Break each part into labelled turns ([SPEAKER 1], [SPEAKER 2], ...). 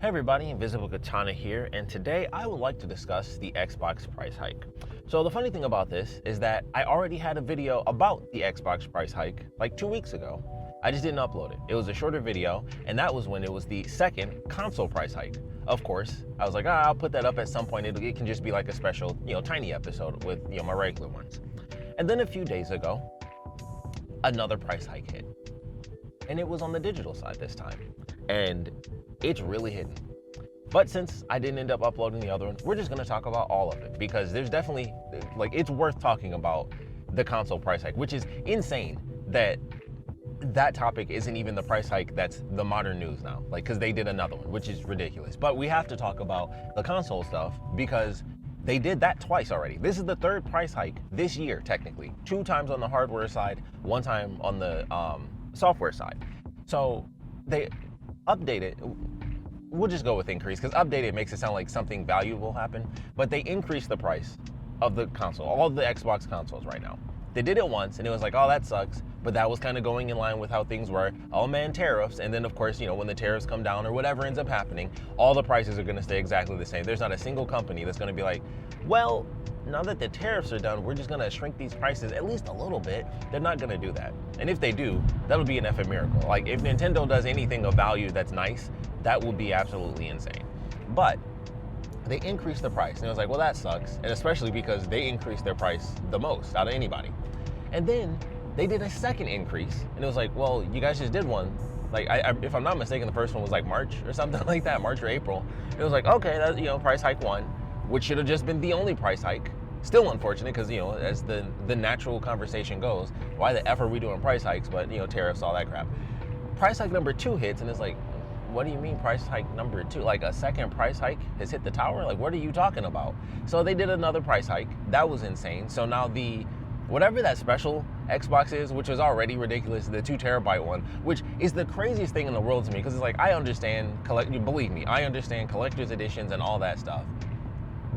[SPEAKER 1] Hey everybody, Invisiblekatana here, and today I would like to discuss the Xbox price hike. So the funny thing about this is that I already had a video about the Xbox price hike like 2 weeks ago. I just didn't upload it. It was a shorter video, and that was when it was the second console price hike. Of course, I was like, I'll put that up at some point. It can just be like a special, tiny episode with, my regular ones. And then a few days ago, another price hike hit. And it was on the digital side this time. And it's really hidden. But since I didn't end up uploading the other one, we're just gonna talk about all of it because there's definitely, it's worth talking about the console price hike, which is insane that topic isn't even the price hike that's the modern news now, because they did another one, which is ridiculous. But we have to talk about the console stuff because they did that twice already. This is the third price hike this year, technically. 2 times on the hardware side, 1 time on the software side. So they updated, we'll just go with increase, because updated makes it sound like something valuable happened, but they increased the price of the console, all of the Xbox consoles right now. They did it once, and it was like, oh, that sucks, but that was kind of going in line with how things were. Oh man, tariffs, and then of course, when the tariffs come down or whatever ends up happening, all the prices are gonna stay exactly the same. There's not a single company that's gonna be like, well, now that the tariffs are done, we're just gonna shrink these prices at least a little bit. They're not gonna do that. And if they do, that'll be an effing miracle. Like, if Nintendo does anything of value that's nice, that would be absolutely insane. But they increased the price, and it was like, well, that sucks. And especially because they increased their price the most out of anybody. And then they did a second increase, and it was like, well, you guys just did one. Like, if I'm not mistaken, the first one was like March or something like that, March or April. It was like, okay, that, price hike 1, which should have just been the only price hike. Still unfortunate, because, as the natural conversation goes, why the F are we doing price hikes? But, tariffs, all that crap. Price hike number 2 hits, and it's like, what do you mean price hike number 2? Like, a second price hike has hit the tower? Like, what are you talking about? So they did another price hike. That was insane. So now whatever that special Xbox is, which was already ridiculous, the 2 terabyte one, which is the craziest thing in the world to me, because it's like, I understand, believe me, I understand collector's editions and all that stuff.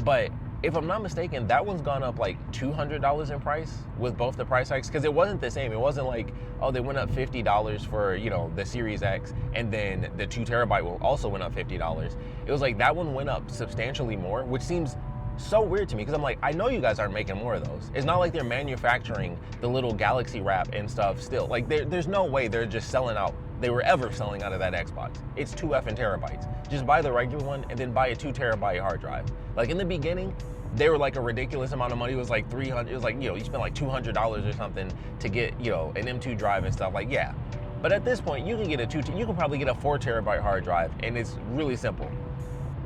[SPEAKER 1] But if I'm not mistaken, that one's gone up like $200 in price with both the price hikes, because it wasn't the same. It wasn't like, oh, they went up $50 for, the Series X, and then the 2 terabyte one also went up $50. It was like that one went up substantially more, which seems so weird to me, because I'm like, I know you guys aren't making more of those. It's not like they're manufacturing the little Galaxy wrap and stuff still. Like, there's no way they're just selling out. They were ever selling out of that Xbox. It's 2 effing terabytes. Just buy the regular one and then buy a 2 terabyte hard drive. Like, in the beginning, they were like a ridiculous amount of money. It was like $300. It was like, you spent like $200 or something to get, an M2 drive and stuff. Like, yeah. But at this point, you can get you can probably get a 4 terabyte hard drive, and it's really simple.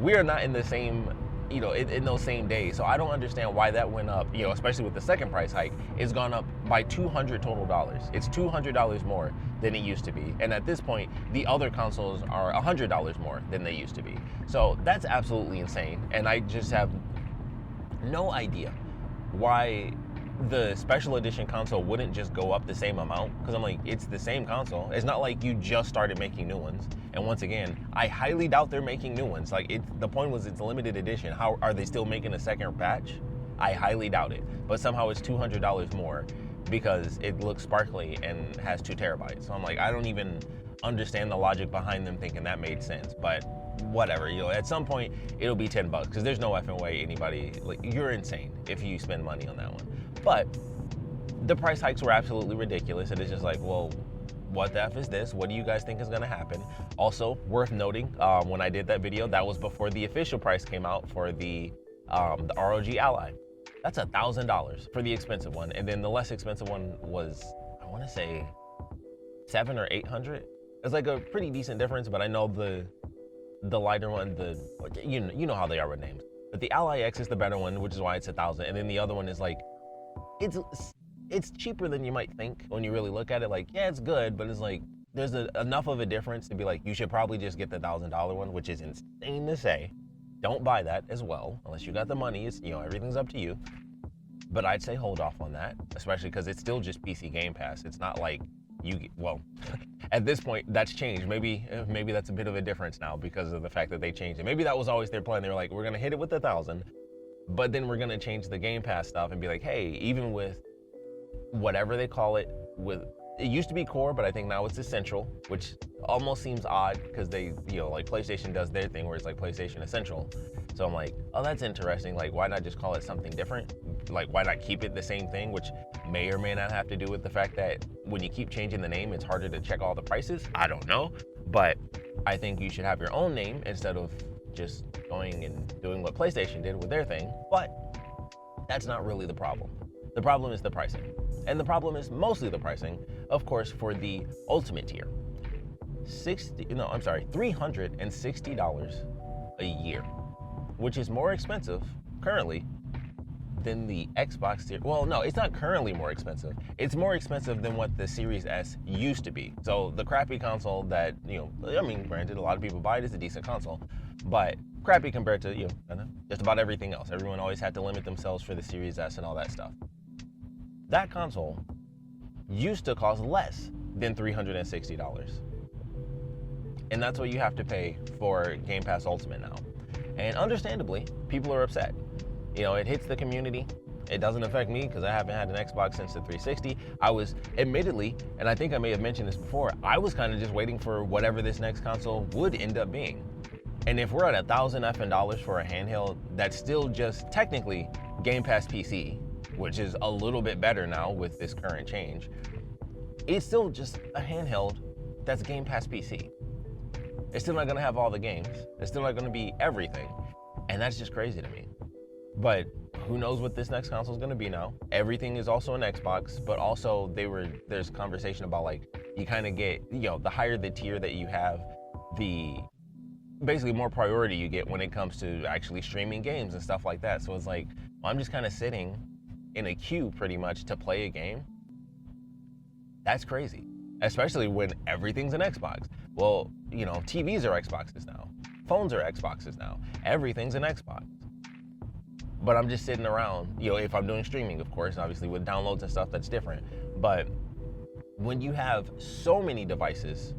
[SPEAKER 1] We are not in the same, in those same days. So I don't understand why that went up, especially with the second price hike. It's gone up by $200 total dollars. It's $200 more than it used to be. And at this point, the other consoles are $100 more than they used to be. So that's absolutely insane. And I just have no idea why the special edition console wouldn't just go up the same amount, because I'm like, it's the same console. It's not like you just started making new ones. And once again, I highly doubt they're making new ones. Like, the point was it's a limited edition. How are they still making a second batch? I highly doubt it. But somehow it's $200 more because it looks sparkly and has 2 terabytes. So I'm like, I don't even understand the logic behind them thinking that made sense. But whatever, at some point it'll be $10, because there's no effing way anybody, like, you're insane if you spend money on that one. But the price hikes were absolutely ridiculous, and it's just like, well, what the F is this? What do you guys think is gonna happen? Also, worth noting, when I did that video, that was before the official price came out for the ROG Ally. That's $1,000 for the expensive one, and then the less expensive one was, I wanna say, $700 or $800. It's like a pretty decent difference, but I know the lighter one, you know how they are with names. But the Ally X is the better one, which is why it's $1,000. And then the other one is like, it's cheaper than you might think when you really look at it. Like, yeah, it's good, but it's like, there's enough of a difference to be like, you should probably just get the $1,000 one, which is insane to say. Don't buy that as well, unless you got the money. It's, everything's up to you. But I'd say hold off on that, especially because it's still just PC Game Pass. It's not like at this point, that's changed. Maybe that's a bit of a difference now because of the fact that they changed it. Maybe that was always their plan. They were like, we're gonna hit it with 1,000, but then we're gonna change the Game Pass stuff and be like, hey, even with whatever they call it, with it used to be core, but I think now it's essential, which almost seems odd because they, like PlayStation does their thing where it's like PlayStation Essential. So I'm like, oh, that's interesting. Like, why not just call it something different? Like, why not keep it the same thing, which may or may not have to do with the fact that when you keep changing the name, it's harder to check all the prices. I don't know, but I think you should have your own name instead of just going and doing what PlayStation did with their thing. But that's not really the problem. The problem is the pricing. And the problem is mostly the pricing, of course, for the ultimate tier. $360 a year, which is more expensive currently than the Xbox tier. Well, no, it's not currently more expensive. It's more expensive than what the Series S used to be. So the crappy console that, granted, a lot of people buy it, it's a decent console, but crappy compared to, just about everything else. Everyone always had to limit themselves for the Series S and all that stuff. That console used to cost less than $360. And that's what you have to pay for Game Pass Ultimate now. And understandably, people are upset. It hits the community. It doesn't affect me because I haven't had an Xbox since the 360. I was, admittedly, and I think I may have mentioned this before, I was kind of just waiting for whatever this next console would end up being. And if we're at $1,000 for a handheld, that's still just technically Game Pass PC, which is a little bit better now with this current change. It's still just a handheld that's Game Pass PC. It's still not gonna have all the games. It's still not gonna be everything. And that's just crazy to me. But who knows what this next console is gonna be now. Everything is also an Xbox, but also there's conversation about like, you kind of get, the higher the tier that you have, the basically more priority you get when it comes to actually streaming games and stuff like that. So it's like, well, I'm just kind of sitting in a queue pretty much to play a game. That's crazy, especially when everything's an Xbox. Well, TVs are Xboxes now, phones are Xboxes now, everything's an Xbox. But I'm just sitting around, if I'm doing streaming, of course, obviously with downloads and stuff, that's different. But when you have so many devices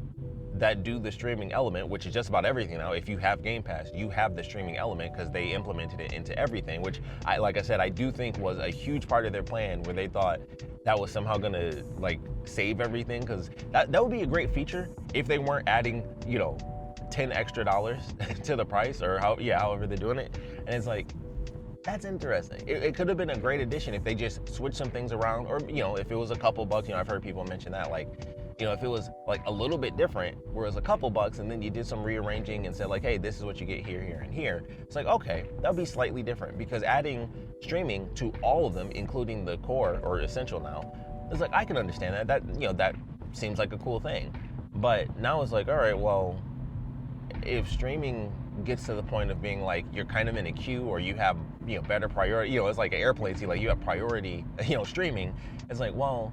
[SPEAKER 1] that do the streaming element, which is just about everything now. If you have Game Pass, you have the streaming element because they implemented it into everything, which like I said, I do think was a huge part of their plan where they thought that was somehow gonna like save everything, because that would be a great feature if they weren't adding, $10 extra to the price or however they're doing it. And it's like, that's interesting. It could have been a great addition if they just switched some things around, or if it was a couple bucks. I've heard people mention that, like, if it was like a little bit different, where it was a couple bucks and then you did some rearranging and said like, hey, this is what you get here, here, and here. It's like, okay, that would be slightly different, because adding streaming to all of them, including the core or essential now, it's like, I can understand that. That seems like a cool thing. But now it's like, all right, well, if streaming gets to the point of being like you're kind of in a queue, or you have better priority, it's like an airplane seat, like you have priority, streaming. It's like, well,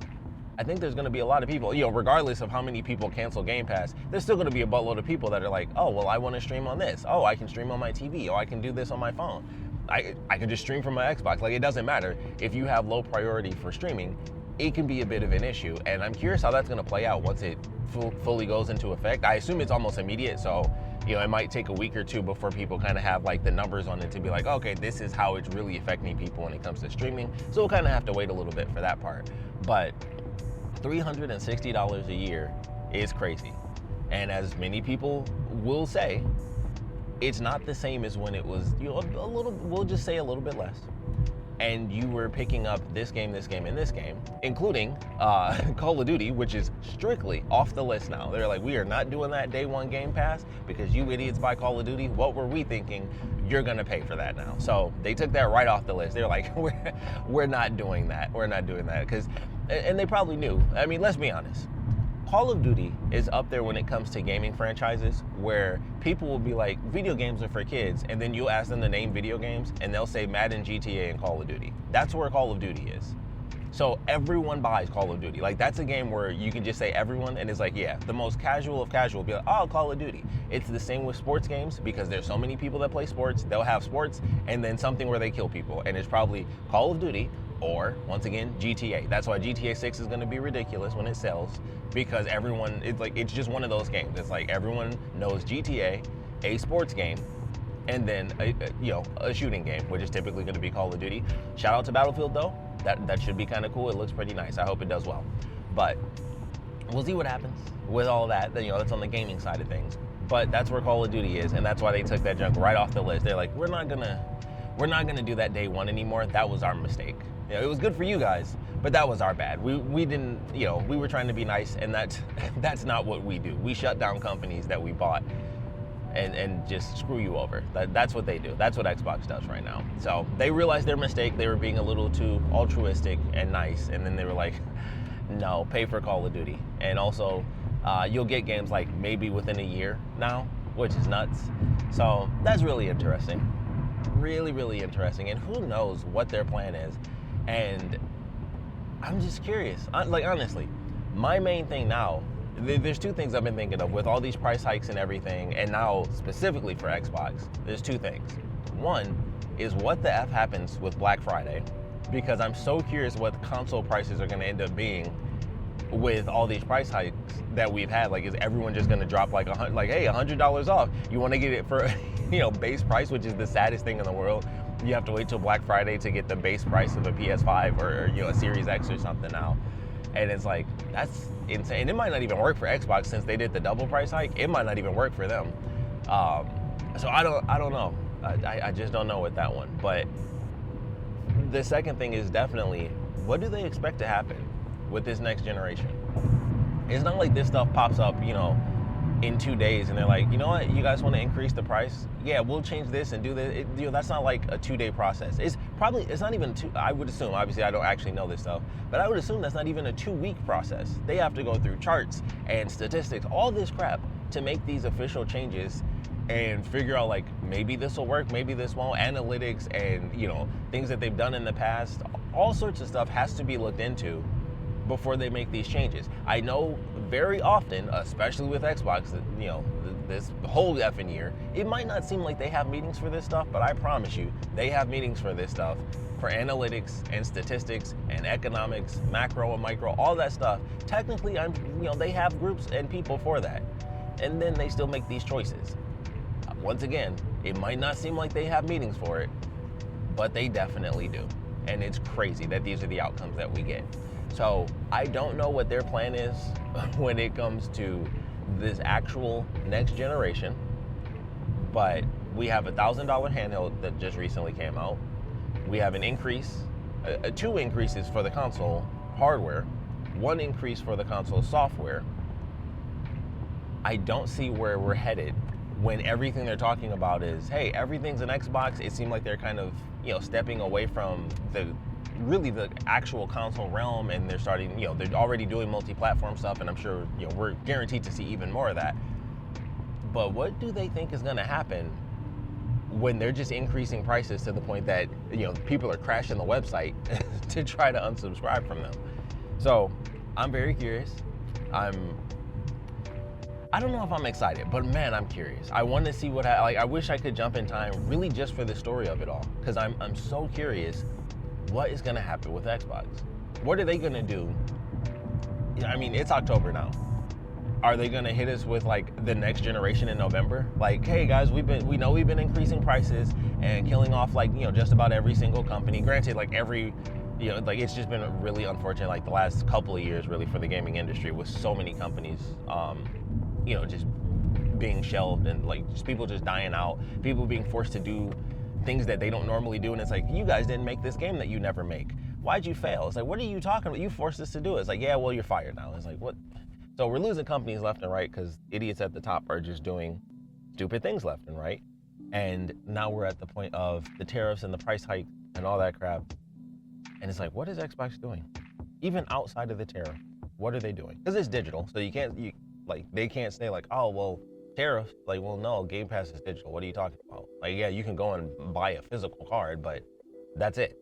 [SPEAKER 1] I think there's going to be a lot of people, regardless of how many people cancel Game Pass, there's still going to be a buttload of people that are like, oh, well, I want to stream on this. Oh, I can stream on my TV. Oh, I can do this on my phone. I can just stream from my Xbox. Like, it doesn't matter. If you have low priority for streaming, it can be a bit of an issue. And I'm curious how that's going to play out once it fully goes into effect. I assume it's almost immediate. So, it might take a week or two before people kind of have like the numbers on it to be like, okay, this is how it's really affecting people when it comes to streaming. So we'll kind of have to wait a little bit for that part. But $360 a year is crazy. And as many people will say, it's not the same as when it was, a little, we'll just say a little bit less. And you were picking up this game, and this game, including Call of Duty, which is strictly off the list now. They're like, we are not doing that day one Game Pass because you idiots buy Call of Duty. What were we thinking? You're gonna pay for that now. So they took that right off the list. They're like, we're not doing that. We're not doing that, because, and they probably knew. I mean, let's be honest. Call of Duty is up there when it comes to gaming franchises, where people will be like, video games are for kids, and then you'll ask them to name video games and they'll say Madden, GTA, and Call of Duty. That's where Call of Duty is. So everyone buys Call of Duty. Like, that's a game where you can just say everyone, and it's like, yeah, the most casual of casual will be like, oh, Call of Duty. It's the same with sports games, because there's so many people that play sports. They'll have sports and then something where they kill people, and it's probably Call of Duty, or once again, GTA. That's why GTA 6 is going to be ridiculous when it sells, because everyone, it's just one of those games. It's like everyone knows GTA, a sports game, and then a shooting game, which is typically going to be Call of Duty. Shout out to Battlefield though. That should be kind of cool. It looks pretty nice. I hope it does well. But we'll see what happens with all that. That's on the gaming side of things. But that's where Call of Duty is, and that's why they took that junk right off the list. They're like, we're not gonna do that day one anymore. That was our mistake. It was good for you guys, but that was our bad. We didn't, we were trying to be nice, and that's not what we do. We shut down companies that we bought and just screw you over. That's what they do. That's what Xbox does right now. So they realized their mistake. They were being a little too altruistic and nice, and then they were like, no, pay for Call of Duty. And also, you'll get games like maybe within a year now, which is nuts. So that's really interesting. Really, really interesting. And who knows what their plan is. And I'm just curious. Honestly, my main thing now, there's two things I've been thinking of with all these price hikes and everything, and now specifically for Xbox, there's two things. One is what the F happens with Black Friday, because I'm so curious what console prices are going to end up being with all these price hikes that we've had. Like, is everyone just going to drop hey, $100 off? You want to get it for, base price, which is the saddest thing in the world. You have to wait till Black Friday to get the base price of a PS5 or a Series X or something now. And it's like, that's insane. And it might not even work for Xbox since they did the double price hike. It might not even work for them. So I don't know. I just don't know with that one. But the second thing is definitely, what do they expect to happen with this next generation? It's not like this stuff pops up, in 2 days and they're like, you know what, you guys want to increase the price? Yeah, we'll change this and do this. That's not like a 2-day process. It's not even I would assume, obviously I don't actually know this stuff, but I would assume that's not even a 2-week process. They have to go through charts and statistics, all this crap to make these official changes and figure out maybe this will work, maybe this won't. Analytics and things that they've done in the past, all sorts of stuff has to be looked into before they make these changes. I know very often, especially with Xbox, this whole effing year, it might not seem like they have meetings for this stuff, but I promise you, they have meetings for this stuff, for analytics and statistics and economics, macro and micro, all that stuff. Technically, they have groups and people for that, and then they still make these choices. Once again, it might not seem like they have meetings for it, but they definitely do, and it's crazy that these are the outcomes that we get. So I don't know what their plan is when it comes to this actual next generation, but we have a $1,000 handheld that just recently came out. We have an increase, 2 increases for the console hardware, 1 increase for the console software. I don't see where we're headed when everything they're talking about is, hey, everything's an Xbox. It seemed like they're kind of, stepping away from the actual console realm, and they're starting, they're already doing multi-platform stuff, and I'm sure, we're guaranteed to see even more of that. But what do they think is going to happen when they're just increasing prices to the point that, people are crashing the website to try to unsubscribe from them? So I'm very curious. I don't know if I'm excited, but man, I'm curious. I want to see I wish I could jump in time really just for the story of it all, because I'm so curious. What is going to happen with Xbox? What are they going to do? I mean, it's October now. Are they going to hit us with the next generation in November? Hey guys, we know we've been increasing prices and killing off just about every single company. Granted, every, it's just been really unfortunate the last couple of years really for the gaming industry, with so many companies, just being shelved and just people just dying out, people being forced to do things that they don't normally do, and it's you guys didn't make this game that you never make. Why'd you fail? It's what are you talking about? You forced us to do it. It's yeah, well, you're fired now. It's what? So we're losing companies left and right because idiots at the top are just doing stupid things left and right. And now we're at the point of the tariffs and the price hike and all that crap. And it's what is Xbox doing? Even outside of the tariff, what are they doing? Because it's digital, so they can't say oh, well, tariff, well, no, Game Pass is digital. What are you talking about? Yeah, you can go and buy a physical card, but that's it.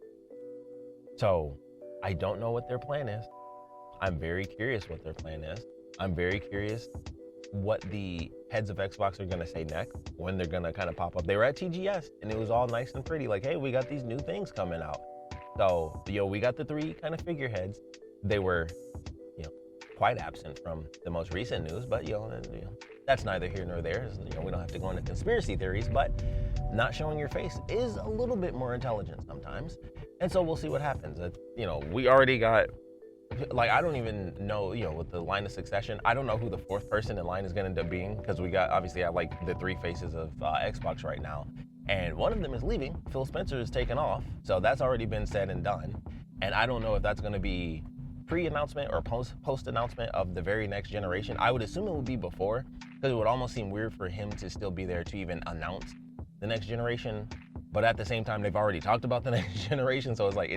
[SPEAKER 1] So I don't know what their plan is. I'm very curious what their plan is. I'm very curious what the heads of Xbox are going to say next, when they're going to kind of pop up. They were at TGS, and it was all nice and pretty. Hey, we got these new things coming out. So, we got the 3 kind of figureheads. They were, quite absent from the most recent news, but, that's neither here nor there. We don't have to go into conspiracy theories, but not showing your face is a little bit more intelligent sometimes. And so we'll see what happens. We already got like, I don't even know, with the line of succession, I don't know who the fourth person in line is going to end up being, because we got, obviously, I like the three faces of Xbox right now, and one of them is leaving. Phil Spencer is taking off, so that's already been said and done. And I don't know if that's going to be pre-announcement or post-announcement of the very next generation. I would assume it would be before, because it would almost seem weird for him to still be there to even announce the next generation. But at the same time, they've already talked about the next generation, so it's like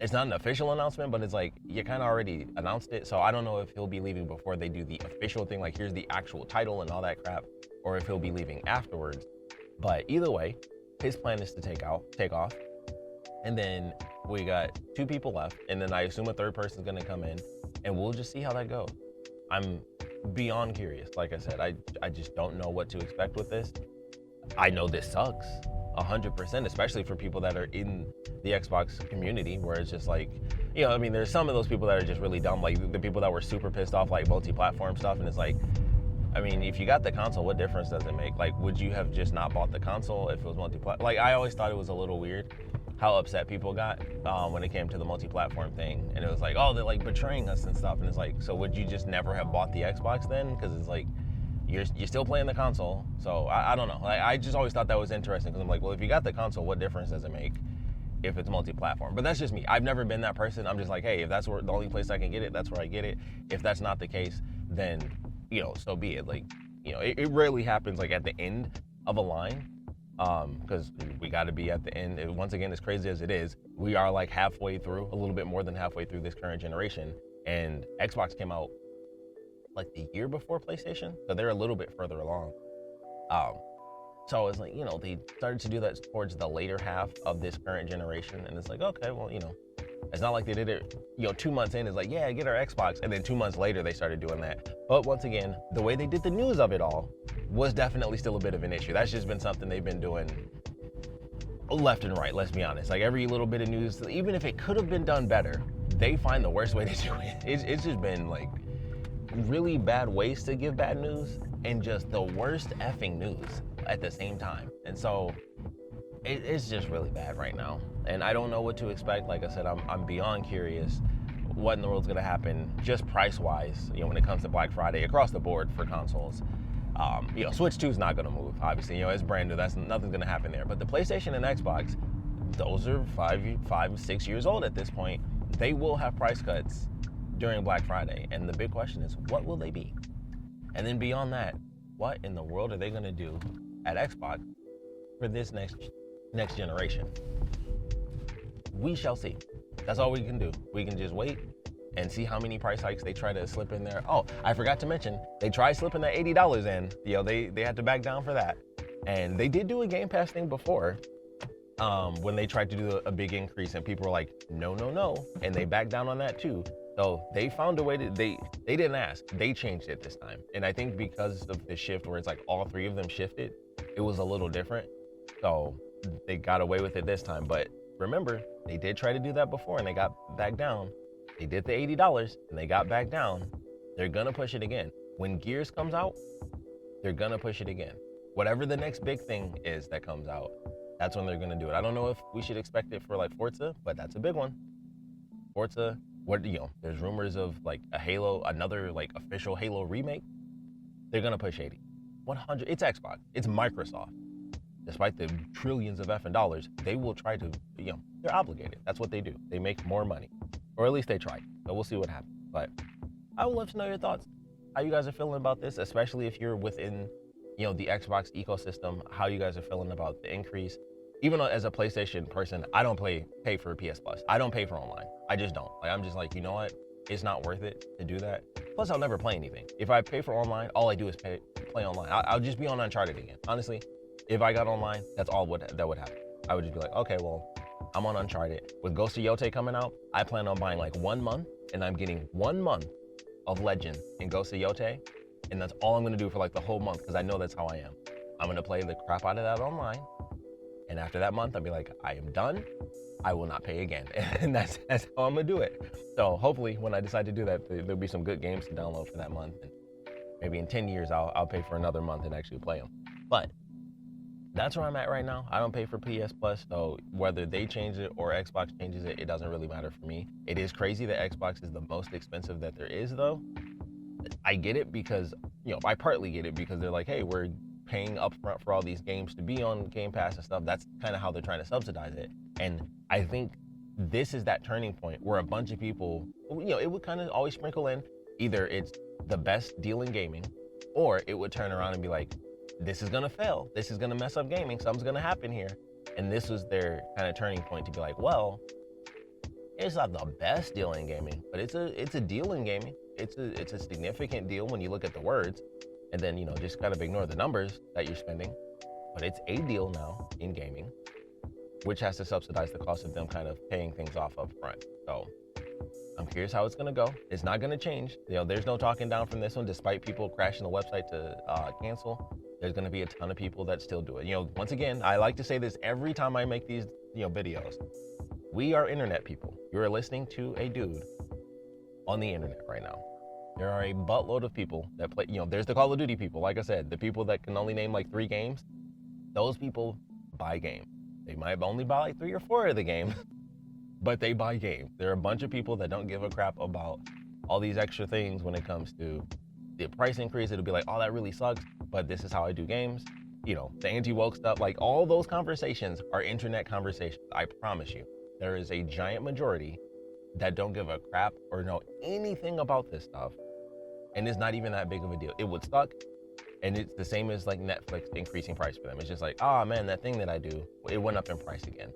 [SPEAKER 1] it's not an official announcement, but it's like you kind of already announced it. So I don't know if he'll be leaving before they do the official thing, like here's the actual title and all that crap, or if he'll be leaving afterwards. But either way, his plan is to take off, and then we got two people left, and then I assume a third person's gonna come in, and we'll just see how that goes. I'm beyond curious. Like I said, I just don't know what to expect with this. I know this sucks 100%, especially for people that are in the Xbox community, where it's just like, I mean, there's some of those people that are just really dumb, like the people that were super pissed off, like multi-platform stuff, and it's like, I mean, if you got the console, what difference does it make? Like, would you have just not bought the console if it was multi-platform? Like, I always thought it was a little weird how upset people got when it came to the multi-platform thing. And it was like, oh, they're like betraying us and stuff. And it's like, so would you just never have bought the Xbox then? Because it's like, you're still playing the console. So I don't know. I just always thought that was interesting, because I'm like, well, if you got the console, what difference does it make if it's multi-platform? But that's just me. I've never been that person. I'm just like, hey, if that's the only place I can get it, that's where I get it. If that's not the case, then so be it. Like, it rarely happens like at the end of a line, because we got to be at the end. Once again, as crazy as it is, we are like halfway through, a little bit more than halfway through this current generation, and Xbox came out like the year before PlayStation, so they're a little bit further along. So it's like, they started to do that towards the later half of this current generation, and it's like, okay, well, it's not like they did it, 2 months in, it's like, yeah, get our Xbox, and then 2 months later they started doing that. But once again, the way they did the news of it all was definitely still a bit of an issue. That's just been something they've been doing left and right, let's be honest. Like, every little bit of news, even if it could have been done better, they find the worst way to do it. It's just been like really bad ways to give bad news, and just the worst effing news at the same time. And so it's just really bad right now, and I don't know what to expect. Like I said, I'm beyond curious what in the world's gonna happen, just price-wise, when it comes to Black Friday across the board for consoles. Switch 2 is not gonna move, obviously. It's brand new. Nothing's gonna happen there. But the PlayStation and Xbox, those are 5-6 years old at this point. They will have price cuts during Black Friday, and the big question is, what will they be? And then beyond that, what in the world are they gonna do at Xbox for this next generation? We shall see. That's all we can do. We can just wait and see how many price hikes they try to slip in there. Oh, I forgot to mention, they tried slipping that $80 in. They had to back down for that. And they did do a Game Pass thing before, when they tried to do a big increase, and people were like, no, and they backed down on that too. So they found a way to, they didn't ask, they changed it this time. And I think because of the shift where it's like all three of them shifted, it was a little different. So they got away with it this time. But remember, they did try to do that before and they got back down. They did the $80 and they got back down. They're gonna push it again. When Gears comes out, they're gonna push it again. Whatever the next big thing is that comes out, that's when they're gonna do it. I don't know if we should expect it for like Forza, but that's a big one. Forza, there's rumors of like a Halo, another like official Halo remake. They're gonna push 80. 100, it's Xbox, it's Microsoft. Despite the trillions of effing dollars, they will try to, they're obligated. That's what they do. They make more money, or at least they try. So we'll see what happens. But I would love to know your thoughts. How you guys are feeling about this, especially if you're within, the Xbox ecosystem, how you guys are feeling about the increase. Even as a PlayStation person, I don't pay for PS Plus. I don't pay for online. I just don't. Like, I'm just like, you know what? It's not worth it to do that. Plus, I'll never play anything. If I pay for online, all I do is play online. I'll just be on Uncharted again. Honestly, if I got online, that's all that would happen. I would just be like, okay, well, I'm on Uncharted. With Ghost of Yotei coming out, I plan on buying like 1 month, and I'm getting 1 month of Legend in Ghost of Yotei, and that's all I'm gonna do for like the whole month, because I know that's how I am. I'm gonna play the crap out of that online, and after that month, I'll be like, I am done. I will not pay again, and that's how I'm gonna do it. So hopefully, when I decide to do that, there'll be some good games to download for that month, and maybe in 10 years, I'll pay for another month and actually play them. But That's where I'm at right now. I don't pay for PS Plus, so whether they change it or Xbox changes it, it doesn't really matter for me. It is crazy that Xbox is the most expensive that there is, though. I get it because, I partly get it because they're like, hey, we're paying upfront for all these games to be on Game Pass and stuff. That's kind of how they're trying to subsidize it. And I think this is that turning point where a bunch of people, it would kind of always sprinkle in either it's the best deal in gaming, or it would turn around and be like, this is gonna fail. This is gonna mess up gaming. Something's gonna happen here. And this was their kind of turning point to be like, well, it's not the best deal in gaming, but it's a deal in gaming. It's a significant deal when you look at the words, and then just kind of ignore the numbers that you're spending. But it's a deal now in gaming, which has to subsidize the cost of them kind of paying things off up front. So I'm curious how it's gonna go. It's not gonna change. There's no talking down from this one, despite people crashing the website to cancel. There's gonna be a ton of people that still do it. Once again, I like to say this every time I make these, videos. We are internet people. You're listening to a dude on the internet right now. There are a buttload of people that play, there's the Call of Duty people. Like I said, the people that can only name like 3 games, those people buy games. They might only buy like 3 or 4 of the games, but they buy games. There are a bunch of people that don't give a crap about all these extra things when it comes to the price increase. It'll be like, oh, that really sucks, but this is how I do games. The anti-woke stuff, like all those conversations are internet conversations. I promise you. There is a giant majority that don't give a crap or know anything about this stuff. And it's not even that big of a deal. It would suck. And it's the same as like Netflix increasing price for them. It's just like, oh man, that thing that I do, it went up in price again.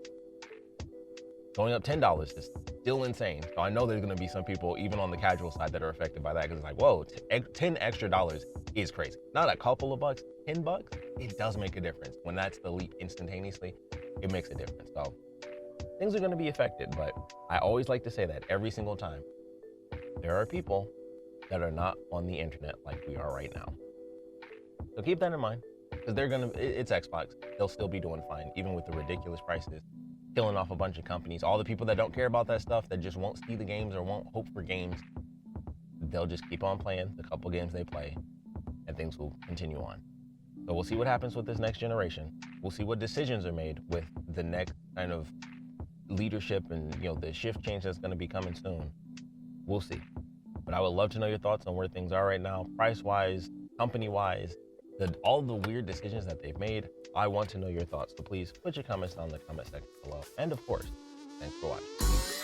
[SPEAKER 1] Going up $10 is still insane. So I know there's gonna be some people, even on the casual side, that are affected by that, because it's like, whoa, $10 extra is crazy. Not a couple of bucks, $10, it does make a difference. When that's the leap instantaneously, it makes a difference. So things are gonna be affected, but I always like to say that every single time. There are people that are not on the internet like we are right now. So keep that in mind, because it's Xbox. They'll still be doing fine, even with the ridiculous prices, killing off a bunch of companies. All the people that don't care about that stuff, that just won't see the games or won't hope for games, they'll just keep on playing the couple games they play, and things will continue on. So we'll see what happens with this next generation. We'll see what decisions are made with the next kind of leadership and the shift change that's going to be coming soon. We'll see. But I would love to know your thoughts on where things are right now, price-wise, company-wise, all the weird decisions that they've made. I want to know your thoughts. So please put your comments down in the comment section below. And of course, thanks for watching.